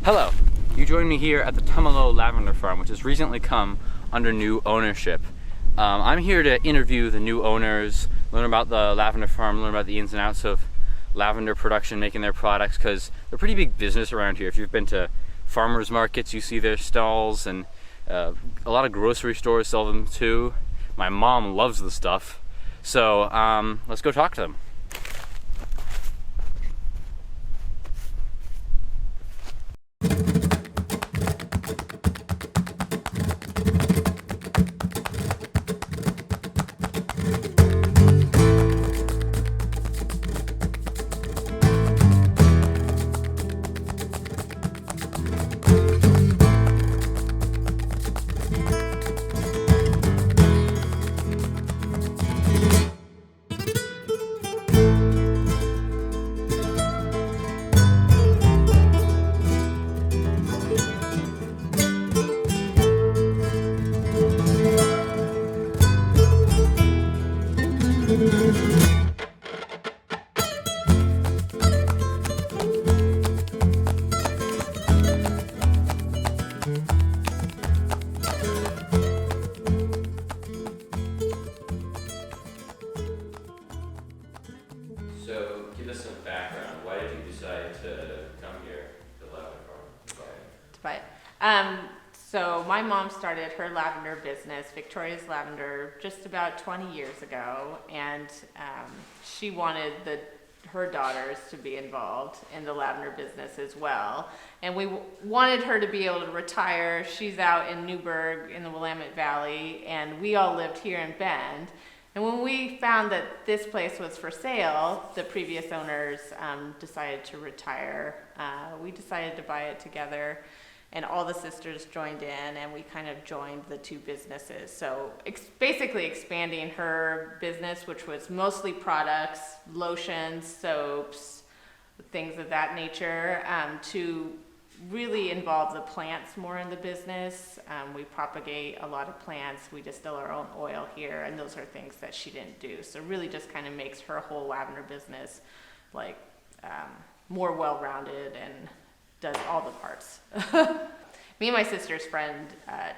Hello, you join me here at the Tumalo Lavender Farm, which has recently come under new ownership. I'm here to interview the new owners, learn about the lavender farm, learn about the ins and outs of lavender production, making their products, because they're a pretty big business around here. If you've been to farmers markets, you see their stalls, and a lot of grocery stores sell them too. My mom loves the stuff, so let's go talk to them. So, give us some background. Why did you decide to come here to Lavender Farm? To buy it. So my mom started her lavender business, Victoria's Lavender, just about 20 years ago, and she wanted her daughters to be involved in the lavender business as well. And we wanted her to be able to retire. She's out in Newburgh in the Willamette Valley, and we all lived here in Bend. And when we found that this place was for sale, the previous owners decided to retire. We decided to buy it together, and all the sisters joined in, and we kind of joined the two businesses. So basically expanding her business, which was mostly products, lotions, soaps, things of that nature, to really involve the plants more in the business. We propagate a lot of plants. We distill our own oil here, and those are things that she didn't do. So really just kind of makes her whole lavender business like more well-rounded and does all the parts. Me and my sister's friend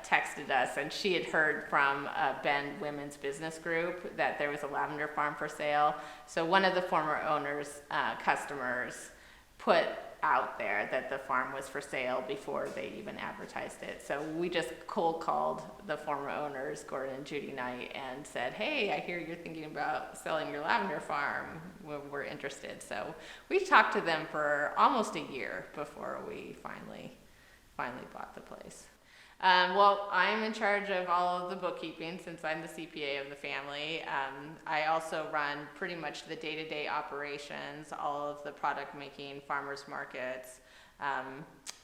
texted us, and she had heard from a Bend Women's Business Group that there was a lavender farm for sale. So one of the former owners' customers put out there that the farm was for sale before they even advertised it. So we just cold called the former owners, Gordon and Judy Knight, and said, hey, I hear you're thinking about selling your lavender farm. We're interested. So we talked to them for almost a year before we finally bought the place. Well, I'm in charge of all of the bookkeeping since I'm the CPA of the family. I also run pretty much the day-to-day operations, all of the product making, farmers markets,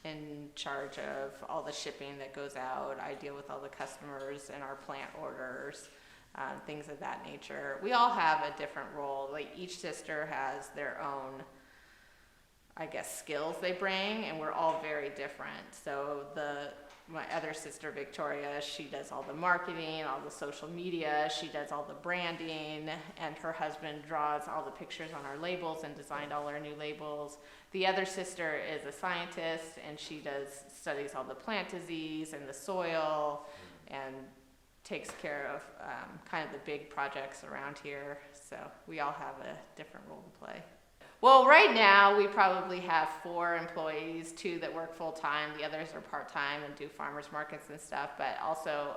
in charge of all the shipping that goes out. I deal with all the customers and our plant orders, things of that nature. We all have a different role. Like each sister has their own, I guess, skills they bring, and we're all very different. So my other sister, Victoria, she does all the marketing, all the social media, she does all the branding, and her husband draws all the pictures on our labels and designed all our new labels. The other sister is a scientist, and she studies all the plant disease and the soil, and takes care of kind of the big projects around here. So we all have a different role to play. Well, right now we probably have 4 employees, 2 that work full-time, the others are part-time and do farmers markets and stuff, but also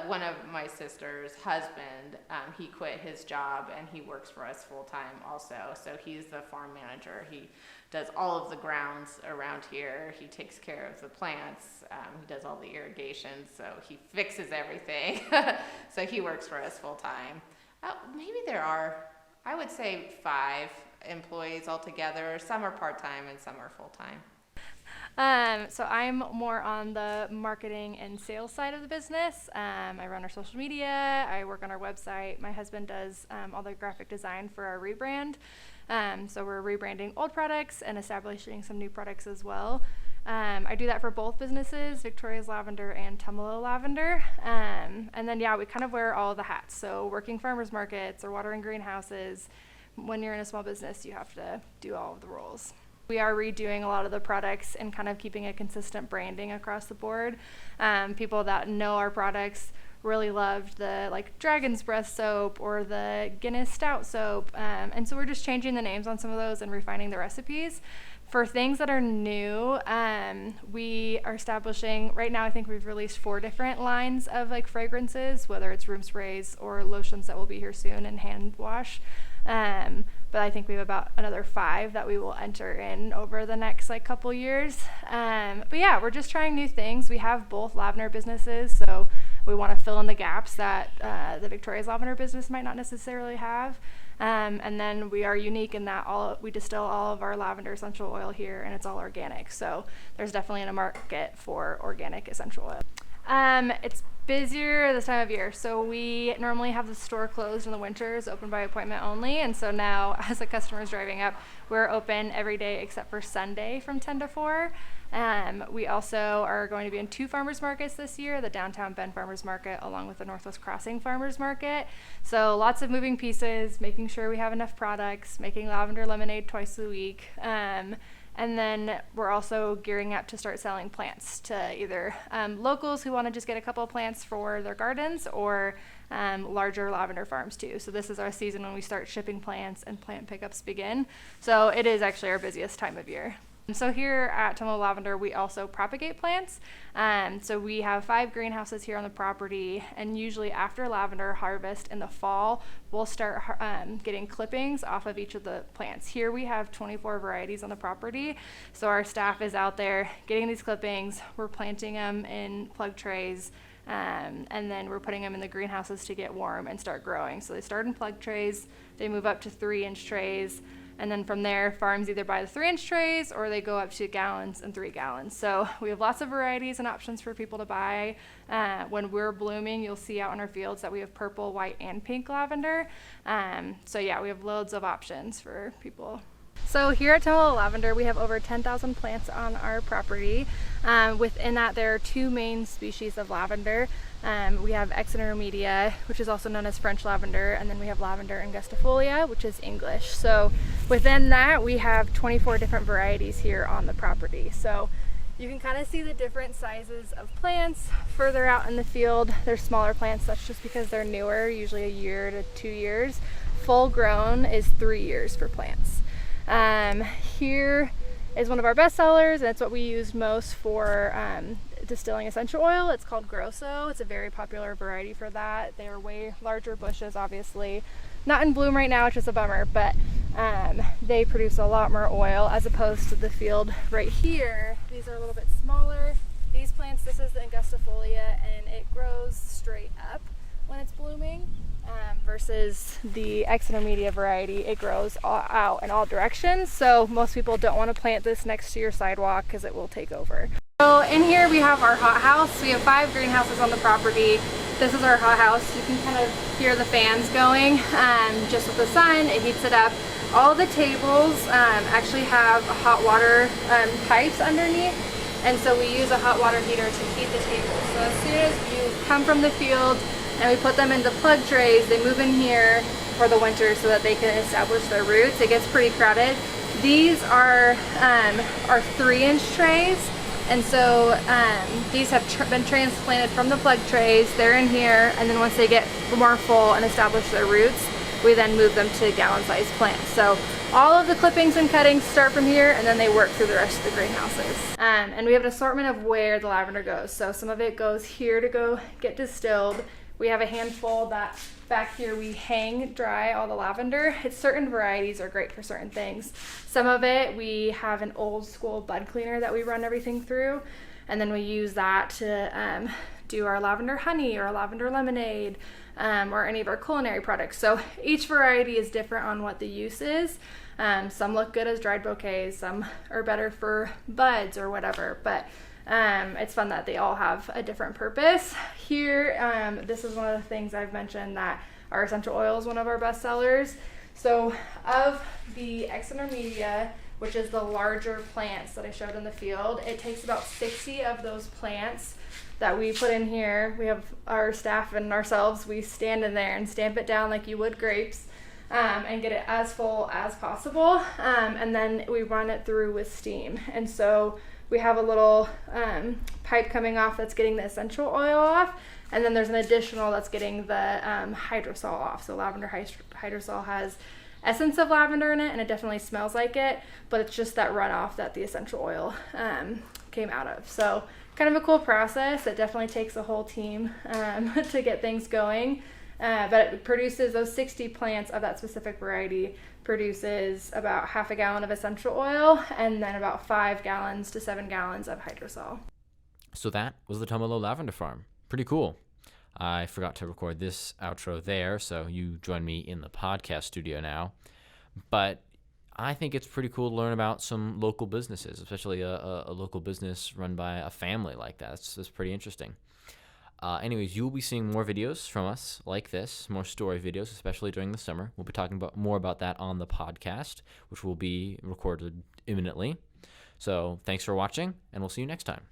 one of my sister's husband, he quit his job and he works for us full-time also. So he's the farm manager. He does all of the grounds around here. He takes care of the plants. He does all the irrigation, so he fixes everything. So he works for us full-time. Maybe there are, I would say, 5 employees altogether. Some are part-time and some are full-time. So I'm more on the marketing and sales side of the business. I run our social media, I work on our website. My husband does all the graphic design for our rebrand. So we're rebranding old products and establishing some new products as well. I do that for both businesses, Victoria's Lavender and Tumalo Lavender. And then, yeah, we kind of wear all the hats. So working farmers markets or watering greenhouses. When you're in a small business, you have to do all of the roles. We are redoing a lot of the products and kind of keeping a consistent branding across the board. People that know our products really loved the like Dragon's Breath soap or the Guinness Stout soap. And so we're just changing the names on some of those and refining the recipes. For things that are new, we are establishing, right now I think we've released 4 different lines of like fragrances, whether it's room sprays or lotions that will be here soon and hand wash. But I think we have about another 5 that we will enter in over the next like couple years. But yeah, we're just trying new things. We have both lavender businesses, so we want to fill in the gaps that the Victoria's Lavender business might not necessarily have. And then we are unique in that we distill all of our lavender essential oil here, and it's all organic. So there's definitely a market for organic essential oil. It's busier this time of year. So we normally have the store closed in the winters, open by appointment only. And so now as the customer is driving up, we're open every day except for Sunday from 10 to 4. We also are going to be in 2 farmers markets this year, the downtown Bend Farmers Market along with the Northwest Crossing Farmers Market. So lots of moving pieces, making sure we have enough products, making lavender lemonade twice a week. And then we're also gearing up to start selling plants to either locals who want to just get a couple of plants for their gardens, or larger lavender farms too. So this is our season when we start shipping plants and plant pickups begin. So it is actually our busiest time of year. So here at Tumalo Lavender, we also propagate plants. So we have 5 greenhouses here on the property, and usually after lavender harvest in the fall, we'll start getting clippings off of each of the plants. Here we have 24 varieties on the property. So our staff is out there getting these clippings. We're planting them in plug trays, and then we're putting them in the greenhouses to get warm and start growing. So they start in plug trays, they move up to 3-inch trays, and then from there, farms either buy the 3-inch trays or they go up to gallons and 3 gallons. So we have lots of varieties and options for people to buy. When we're blooming, you'll see out in our fields that we have purple, white, and pink lavender. So yeah, we have loads of options for people. So here at Tumalo Lavender, we have over 10,000 plants on our property. Within that, there are 2 main species of lavender. We have Exeter media, which is also known as French lavender, and then we have lavender angustifolia, which is English. So within that, we have 24 different varieties here on the property. So you can kind of see the different sizes of plants. Further out in the field, there's smaller plants. That's just because they're newer, usually 1 year to 2 years. Full grown is 3 years for plants. Here is one of our best sellers, and it's what we use most for distilling essential oil. It's called Grosso. It's a very popular variety for that. They are way larger bushes, obviously. Not in bloom right now, which is a bummer, but they produce a lot more oil as opposed to the field right here. These are a little bit smaller. These plants, this is the angustifolia, and it grows straight up when it's blooming. Versus the Exeter media variety, it grows out in all directions. So most people don't want to plant this next to your sidewalk because it will take over. So in here we have our hothouse. We have 5 greenhouses on the property. This is our hothouse. You can kind of hear the fans going just with the sun. It heats it up. All the tables actually have hot water pipes underneath. And so we use a hot water heater to heat the tables. So as soon as you come from the field, and we put them into plug trays, they move in here for the winter so that they can establish their roots. It gets pretty crowded. These are 3-inch trays, and so these have been transplanted from the plug trays. They're in here, and then once they get more full and establish their roots, we then move them to gallon-sized plants. So all of the clippings and cuttings start from here, and then they work through the rest of the greenhouses. And we have an assortment of where the lavender goes. So some of it goes here to go get distilled. We have a handful that back here we hang dry all the lavender. Certain varieties are great for certain things. Some of it, we have an old school bud cleaner that we run everything through, and then we use that to do our lavender honey or lavender lemonade, or any of our culinary products. So each variety is different on what the use is. Some look good as dried bouquets, some are better for buds or whatever, but it's fun that they all have a different purpose. Here, this is one of the things I've mentioned, that our essential oil is one of our best sellers. So of the Exeter media, which is the larger plants that I showed in the field, it takes about 60 of those plants that we put in here. We have our staff and ourselves, we stand in there and stamp it down like you would grapes. and get it as full as possible. And then we run it through with steam. And so we have a little pipe coming off that's getting the essential oil off. And then there's an additional that's getting the hydrosol off. So lavender hydrosol has essence of lavender in it, and it definitely smells like it, but it's just that runoff that the essential oil came out of. So kind of a cool process. It definitely takes a whole team to get things going. But it produces those 60 plants of that specific variety, produces about half a gallon of essential oil and then about 5 gallons to 7 gallons of hydrosol. So that was the Tumalo Lavender Farm. Pretty cool. I forgot to record this outro there, so you join me in the podcast studio now. But I think it's pretty cool to learn about some local businesses, especially a local business run by a family like that. That's pretty interesting. Anyways, you will be seeing more videos from us like this, more story videos, especially during the summer. We'll be talking more about that on the podcast, which will be recorded imminently. So thanks for watching, and we'll see you next time.